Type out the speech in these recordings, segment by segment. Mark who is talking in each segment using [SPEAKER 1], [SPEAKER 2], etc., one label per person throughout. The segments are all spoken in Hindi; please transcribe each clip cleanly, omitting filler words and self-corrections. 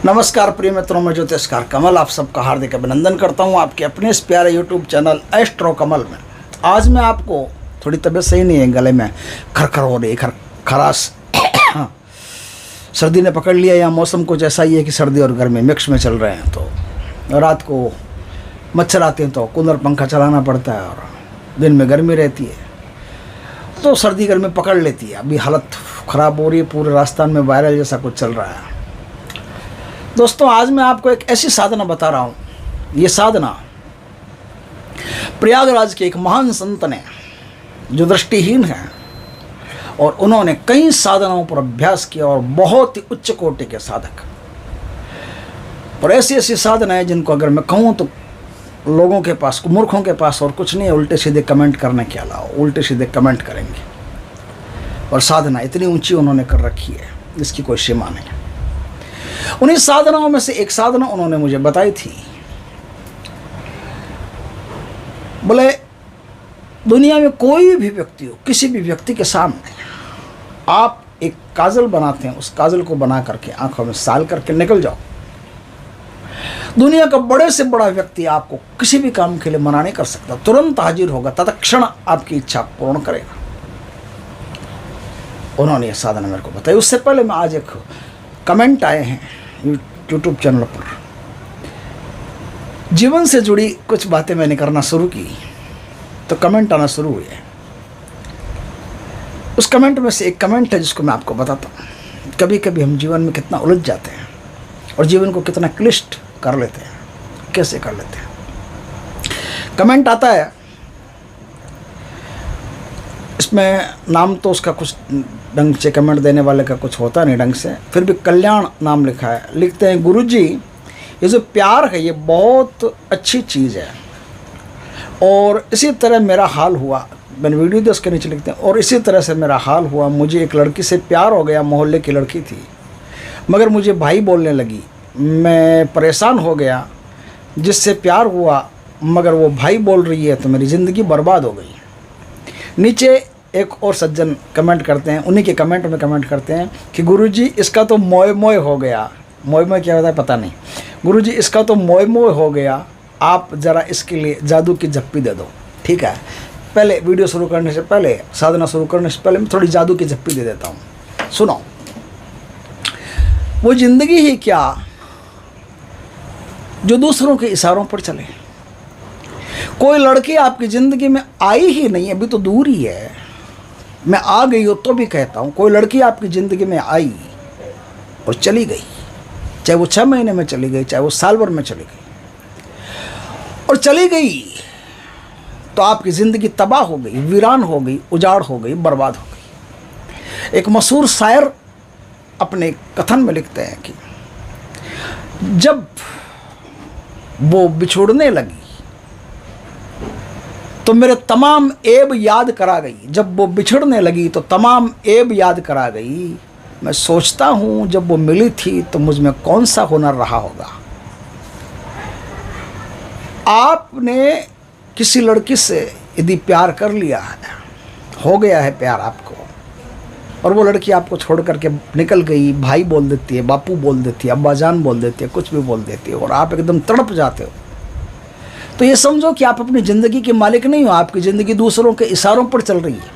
[SPEAKER 1] नमस्कार प्रिय मित्रों, मैं ज्योतिषकार कमल आप सबका हार्दिक अभिनंदन करता हूं आपके अपने इस प्यारे यूट्यूब चैनल एस्ट्रो कमल में। आज मैं आपको, थोड़ी तबीयत सही नहीं है, गले में खरखर हो रही है, खराश सर्दी ने पकड़ लिया या मौसम कुछ ऐसा ही है कि सर्दी और गर्मी मिक्स में चल रहे हैं। तो रात को मच्छर आते हैं तो कूलर पंखा चलाना पड़ता है और दिन में गर्मी रहती है, तो सर्दी गर्मी पकड़ लेती है। अभी हालत ख़राब हो रही है, पूरे राजस्थान में वायरल जैसा कुछ चल रहा है। दोस्तों, आज मैं आपको एक ऐसी साधना बता रहा हूँ। ये साधना प्रयागराज के एक महान संत ने, जो दृष्टिहीन है, और उन्होंने कई साधनाओं पर अभ्यास किया और बहुत ही उच्च कोटि के साधक, और ऐसी ऐसी साधनाएं जिनको अगर मैं कहूँ तो लोगों के पास, मूर्खों के पास और कुछ नहीं है, उल्टे सीधे कमेंट करने के अलावा उल्टे सीधे कमेंट करेंगे। और साधना इतनी ऊंची उन्होंने कर रखी है जिसकी कोई सीमा नहीं। उन्हीं साधनाओं में से एक साधना उन्होंने मुझे बताई थी। बोले, दुनिया में कोई भी व्यक्ति हो, किसी भी व्यक्ति के सामने आप एक काजल बनाते हैं, उस काजल को बना करके आंखों में साल करके निकल जाओ। दुनिया का बड़े से बड़ा व्यक्ति आपको किसी भी काम के लिए मना नहीं कर सकता, तुरंत हाजिर होगा, तत्क्षण आपकी इच्छा पूर्ण करेगा। उन्होंने यह साधना मेरे को बताई। उससे पहले मैं आज एक कमेंट आए हैं यूट्यूब चैनल पर, जीवन से जुड़ी कुछ बातें मैंने करना शुरू की तो कमेंट आना शुरू हुए। उस कमेंट में से एक कमेंट है जिसको मैं आपको बताता हूँ। कभी कभी हम जीवन में कितना उलझ जाते हैं और जीवन को कितना क्लिष्ट कर लेते हैं, कैसे कर लेते हैं। कमेंट आता है, इसमें नाम तो उसका कुछ ढंग से, कमेंट देने वाले का कुछ होता नहीं ढंग से, फिर भी कल्याण नाम लिखा है। लिखते हैं, गुरुजी, ये जो प्यार है ये बहुत अच्छी चीज़ है, और इसी तरह मेरा हाल हुआ। मैंने वीडियो दे उसके नीचे लिखते हैं, और इसी तरह से मेरा हाल हुआ। मुझे एक लड़की से प्यार हो गया, मोहल्ले की लड़की थी, मगर मुझे भाई बोलने लगी। मैं परेशान हो गया, जिससे प्यार हुआ मगर वो भाई बोल रही है, तो मेरी ज़िंदगी बर्बाद हो गई। नीचे एक और सज्जन कमेंट करते हैं, उन्हीं के कमेंट में कमेंट करते हैं कि गुरुजी इसका तो मोय मोय हो गया। मोय मोय क्या होता है पता नहीं। गुरुजी इसका तो मोय मोय हो गया, आप ज़रा इसके लिए जादू की झप्पी दे दो। ठीक है, पहले वीडियो शुरू करने से पहले, साधना शुरू करने से पहले मैं थोड़ी जादू की झप्पी दे देता हूँ। सुनो, वो ज़िंदगी ही क्या जो दूसरों के इशारों पर चले। कोई लड़की आपकी ज़िंदगी में आई ही नहीं, अभी तो दूर ही है, मैं आ गई हो तो भी कहता हूँ, कोई लड़की आपकी ज़िंदगी में आई और चली गई, चाहे वो 6 महीने में चली गई, चाहे वो साल भर में चली गई, और चली गई तो आपकी ज़िंदगी तबाह हो गई, वीरान हो गई, उजाड़ हो गई, बर्बाद हो गई। एक मशहूर शायर अपने कथन में लिखते हैं कि जब वो बिछुड़ने लगी तो मेरे तमाम ऐब याद करा गई। जब वो बिछड़ने लगी तो तमाम ऐब याद करा गई। मैं सोचता हूँ जब वो मिली थी तो मुझ में कौन सा हुनर रहा होगा। आपने किसी लड़की से यदि प्यार कर लिया है, हो गया है प्यार आपको, और वो लड़की आपको छोड़ करके निकल गई, भाई बोल देती है, बापू बोल देती है, अब्बाजान बोल देती है, कुछ भी बोल देती है, और आप एकदम तड़प जाते हो, तो ये समझो कि आप अपनी ज़िंदगी के मालिक नहीं हो। आपकी ज़िंदगी दूसरों के इशारों पर चल रही है।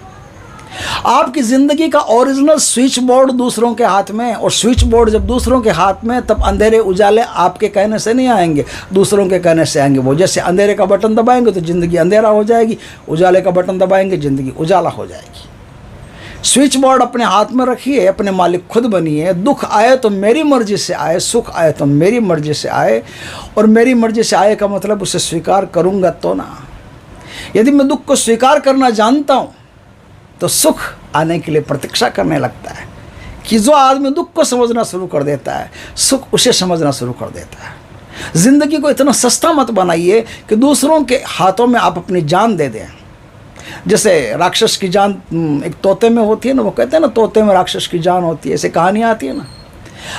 [SPEAKER 1] आपकी ज़िंदगी का ओरिजिनल स्विच बोर्ड दूसरों के हाथ में, और स्विच बोर्ड जब दूसरों के हाथ में, तब अंधेरे उजाले आपके कहने से नहीं आएंगे, दूसरों के कहने से आएंगे। वो जैसे अंधेरे का बटन दबाएंगे तो ज़िंदगी अंधेरा हो जाएगी, उजाले का बटन दबाएंगे ज़िंदगी उजाला हो जाएगी। स्विच बोर्ड अपने हाथ में रखिए, अपने मालिक खुद बनिए। दुख आए तो मेरी मर्जी से आए, सुख आए तो मेरी मर्जी से आए, और मेरी मर्जी से आए का मतलब उसे स्वीकार करूँगा तो ना। यदि मैं दुख को स्वीकार करना जानता हूँ तो सुख आने के लिए प्रतीक्षा करने लगता है। कि जो आदमी दुख को समझना शुरू कर देता है, सुख उसे समझना शुरू कर देता है। ज़िंदगी को इतना सस्ता मत बनाइए कि दूसरों के हाथों में आप अपनी जान दे दें। जैसे राक्षस की जान एक तोते में होती है ना, वो कहते हैं ना, तोते में राक्षस की जान होती है, ऐसे कहानियाँ आती है ना।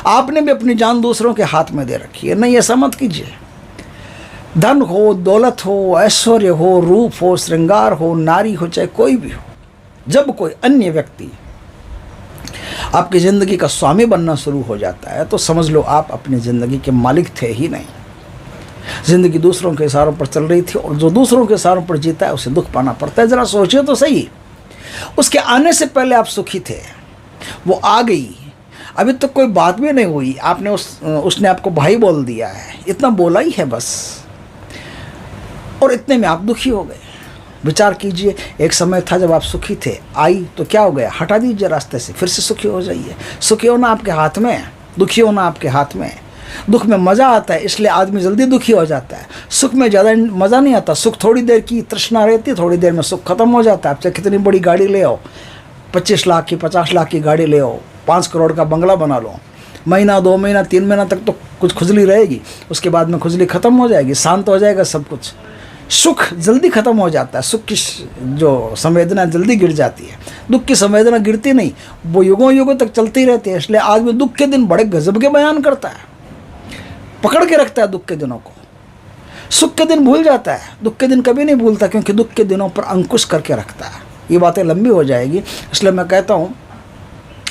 [SPEAKER 1] आपने भी अपनी जान दूसरों के हाथ में दे रखी है। नहीं, ऐसा मत कीजिए। धन हो, दौलत हो, ऐश्वर्य हो, रूप हो, श्रृंगार हो, नारी हो, चाहे कोई भी हो, जब कोई अन्य व्यक्ति आपकी ज़िंदगी का स्वामी बनना शुरू हो जाता है तो समझ लो आप अपनी ज़िंदगी के मालिक थे ही नहीं। ज़िंदगी दूसरों के इशारों पर चल रही थी, और जो दूसरों के इशारों पर जीता है उसे दुख पाना पड़ता है। ज़रा सोचिए तो सही, उसके आने से पहले आप सुखी थे, वो आ गई, अभी तक तो कोई बात भी नहीं हुई, आपने उसने आपको भाई बोल दिया है, इतना बोला ही है बस, और इतने में आप दुखी हो गए। विचार कीजिए, एक समय था जब आप सुखी थे, आई तो क्या हो गया, हटा दीजिए रास्ते से, फिर से सुखी हो जाइए। सुखी होना आपके हाथ में है, दुखी होना आपके हाथ में है। दुख में मज़ा आता है, इसलिए आदमी जल्दी दुखी हो जाता है। सुख में ज़्यादा मज़ा नहीं आता, सुख थोड़ी देर की तृष्णा रहती है, थोड़ी देर में सुख खत्म हो जाता है। आप चाहे कितनी बड़ी गाड़ी ले आओ, 25 लाख की 50 लाख की गाड़ी ले आओ, 5 करोड़ का बंगला बना लो, महीना 2 महीना 3 महीना तक तो कुछ खुजली रहेगी, उसके बाद में खुजली ख़त्म हो जाएगी, शांत हो जाएगा सब कुछ। सुख जल्दी ख़त्म हो जाता है, सुख की जो संवेदना जल्दी गिर जाती है, दुख की संवेदना गिरती नहीं, वो युगों युगों तक चलती रहती है। इसलिए आदमी दुख के दिन बड़े गजब के बयान करता है, पकड़ के रखता है दुख के दिनों को। सुख के दिन भूल जाता है, दुख के दिन कभी नहीं भूलता, क्योंकि दुख के दिनों पर अंकुश करके रखता है। ये बातें लंबी हो जाएगी, इसलिए मैं कहता हूँ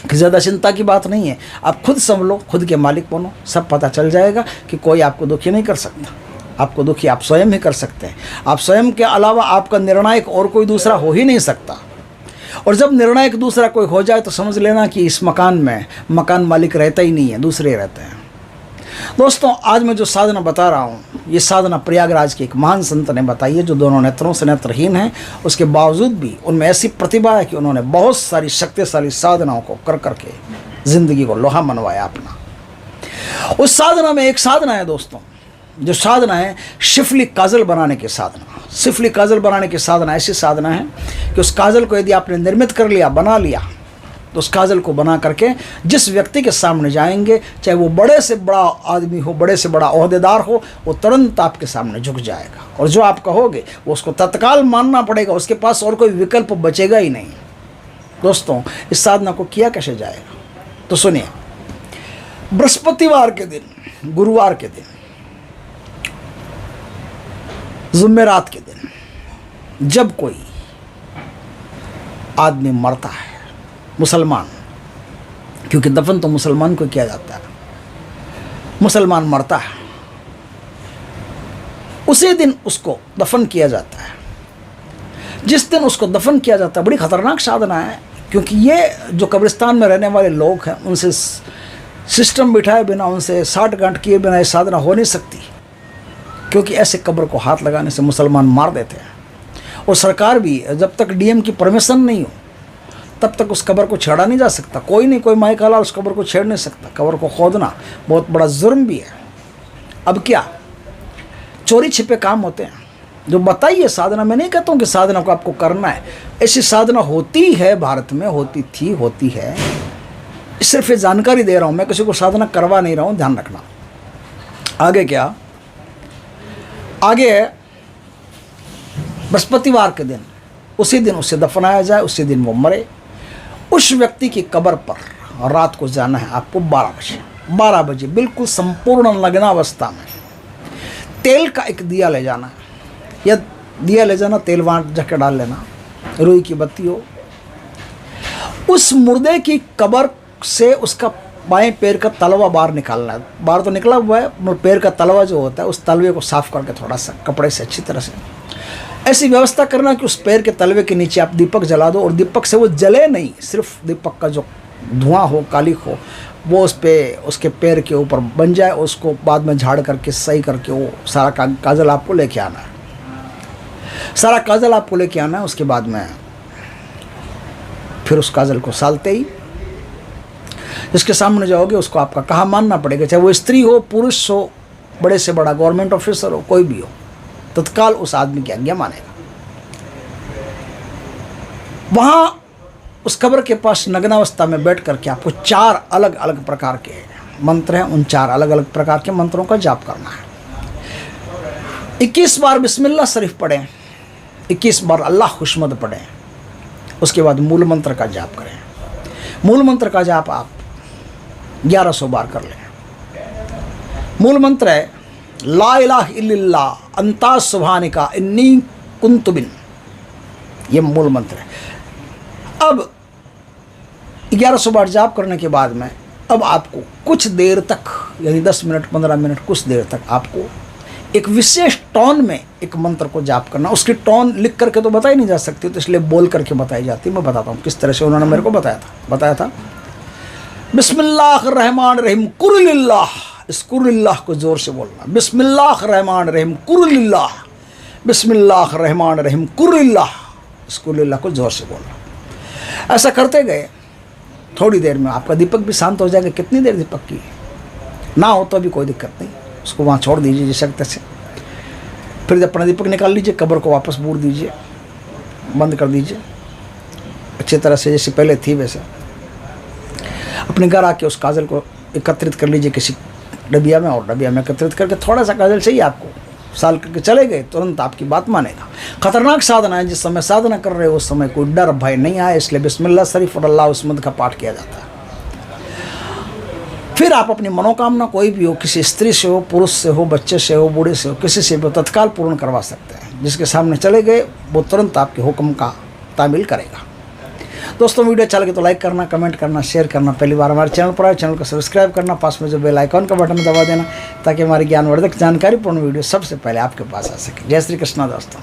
[SPEAKER 1] कि ज़्यादा चिंता की बात नहीं है। आप खुद संभलो, खुद के मालिक बनो, सब पता चल जाएगा कि कोई आपको दुखी नहीं कर सकता। आपको दुखी आप स्वयं ही कर सकते हैं। आप स्वयं के अलावा आपका निर्णायक और कोई दूसरा हो ही नहीं सकता। और जब निर्णायक दूसरा कोई हो जाए तो समझ लेना कि इस मकान में मकान मालिक रहता ही नहीं है, दूसरे रहते हैं। दोस्तों, आज मैं जो साधना बता रहा हूँ, ये साधना प्रयागराज के एक महान संत ने बताई है, जो दोनों नेत्रों से नेत्रहीन हैं। उसके बावजूद भी उनमें ऐसी प्रतिभा है कि उन्होंने बहुत सारी शक्तिशाली साधनाओं को कर करके ज़िंदगी को लोहा मनवाया अपना। उस साधना में एक साधना है दोस्तों, जो साधना है शिफली काजल बनाने की साधना। शिफली काजल बनाने की साधना ऐसी साधना है कि उस काजल को यदि आपने निर्मित कर लिया, बना लिया, तो उस काजल को बना करके जिस व्यक्ति के सामने जाएंगे, चाहे वो बड़े से बड़ा आदमी हो, बड़े से बड़ा ओहदेदार हो, वो तुरंत आपके सामने झुक जाएगा। और जो आप कहोगे वो उसको तत्काल मानना पड़ेगा, उसके पास और कोई विकल्प बचेगा ही नहीं। दोस्तों, इस साधना को किया कैसे जाएगा, तो सुनिए। बृहस्पतिवार के दिन, गुरुवार के दिन, जुम्मेरात के दिन, जब कोई आदमी मरता है, मुसलमान, क्योंकि दफन तो मुसलमान को किया जाता है, मुसलमान मरता है, उसी दिन उसको दफन किया जाता है। जिस दिन उसको दफन किया जाता है, बड़ी खतरनाक साधना है, क्योंकि ये जो कब्रिस्तान में रहने वाले लोग हैं, उनसे सिस्टम बिठाए बिना, उनसे साठ गांठ किए बिना ये साधना हो नहीं सकती, क्योंकि ऐसे कब्र को हाथ लगाने से मुसलमान मार देते हैं। और सरकार भी, जब तक डीएम की परमिशन नहीं हो तब तक उस कब्र को छेड़ा नहीं जा सकता। कोई नहीं, कोई माइक वाला उस कब्र को छेड़ नहीं सकता। कब्र को खोदना बहुत बड़ा जुर्म भी है। अब क्या चोरी छिपे काम होते हैं जो बताइए साधना। मैं नहीं कहता हूँ कि साधना को आपको करना है, ऐसी साधना होती है, भारत में होती थी, होती है। सिर्फ ये जानकारी दे रहा हूँ, मैं किसी को साधना करवा नहीं रहा हूँ, ध्यान रखना। आगे क्या, आगे बृहस्पतिवार के दिन, उसी दिन उसे दफनाया जाए, उसी दिन वो मरे। उस व्यक्ति की कब्र पर रात को जाना है आपको 12 बजे बिल्कुल संपूर्ण नग्नावस्था में। तेल का एक दिया ले जाना है, या दिया ले जाना, तेल वहाँ जाकर डाल लेना, रुई की बत्ती हो। उस मुर्दे की कब्र से उसका बाएं पैर का तलवा बाहर निकालना है। बाहर तो निकला हुआ है, मगर पैर का तलवा जो होता है, उस तलवे को साफ करके थोड़ा सा कपड़े से अच्छी तरह से ऐसी व्यवस्था करना कि उस पैर के तलवे के नीचे आप दीपक जला दो, और दीपक से वो जले नहीं, सिर्फ दीपक का जो धुआं हो, कालिक हो, वो उस पे उसके पैर के ऊपर बन जाए। उसको बाद में झाड़ करके सही करके वो सारा काजल आपको लेके आना है, सारा काजल आपको लेके आना है। उसके बाद में फिर उस काजल को सालते ही जिसके सामने जाओगे उसको आपका कहा मानना पड़ेगा, चाहे वो स्त्री हो, पुरुष हो, बड़े से बड़ा गवर्नमेंट ऑफिसर हो, कोई भी हो, तत्काल उस आदमी की आज्ञा मानेगा। वहां उस कब्र के पास नग्नावस्था में बैठ करके आपको 4 अलग अलग प्रकार के मंत्र हैं, उन 4 अलग अलग प्रकार के मंत्रों का जाप करना है। 21 बार बिस्मिल्लाह शरीफ पढ़ें, 21 बार अल्लाह खुशमद पढ़ें। उसके बाद मूल मंत्र का जाप करें। मूल मंत्र का जाप आप 1100 बार कर लें। मूल मंत्र है ला इलाहा इल्लल्लाह अंता सुभानिका इन्नी कुन्तु बिन, ये मूल मंत्र है। अब 1100 बार जाप करने के बाद में अब आपको कुछ देर तक, यानी 10 मिनट 15 मिनट कुछ देर तक आपको एक विशेष टोन में एक मंत्र को जाप करना। उसकी टोन लिख करके तो बताई नहीं जा सकती, तो इसलिए बोल करके बताई जाती है। मैं बताता हूँ किस तरह से उन्होंने मेरे को बताया था। बिस्मिल्लाहिर्रहमानिर्रहीम कुल्लिल्लाह, इस कुल्लिल्लाह को जोर से बोलना। बिस्मिल्लाहिर्रहमानिर्रहीम कुल्लिल्लाह, बिस्मिल्लाहिर्रहमानिर्रहीम कुल्लिल्लाह, इस कुल्लिल्लाह को जोर से बोलना। ऐसा करते गए थोड़ी देर में आपका दीपक भी शांत हो जाएगा। कितनी देर दीपक की ना हो तो भी कोई दिक्कत नहीं, उसको वहाँ छोड़ दीजिए जिस शक्ति से। फिर जब अपना दीपक निकाल लीजिए, कब्र को वापस बूर दीजिए, बंद कर दीजिए अच्छी तरह से, जैसे पहले थी वैसे। अपने घर आके उस काजल को एकत्रित कर लीजिए किसी डबिया में, और डबिया में एकत्रित करके थोड़ा सा काजल चाहिए आपको, साल करके चले गए, तुरंत आपकी बात मानेगा। खतरनाक साधना है, जिस समय साधना कर रहे हो उस समय कोई डर भय नहीं आए, इसलिए बिस्मिल्लाह शरीफ और अल्लाह उस मंत्र का पाठ किया जाता है। फिर आप अपनी मनोकामना कोई भी हो, किसी स्त्री से हो, पुरुष से हो, बच्चे से हो, बूढ़े से हो, किसी से भी तत्काल पूर्ण करवा सकते हैं। जिसके सामने चले गए वो तुरंत आपके हुक्म का तामील करेगा। दोस्तों वीडियो अच्छा लगे तो लाइक करना, कमेंट करना, शेयर करना। पहली बार हमारे चैनल पर आए, चैनल को सब्सक्राइब करना, पास में जो बेल आइकॉन का बटन दबा देना, ताकि हमारी ज्ञानवर्धक जानकारीपूर्ण वीडियो सबसे पहले आपके पास आ सके। जय श्री कृष्णा दोस्तों।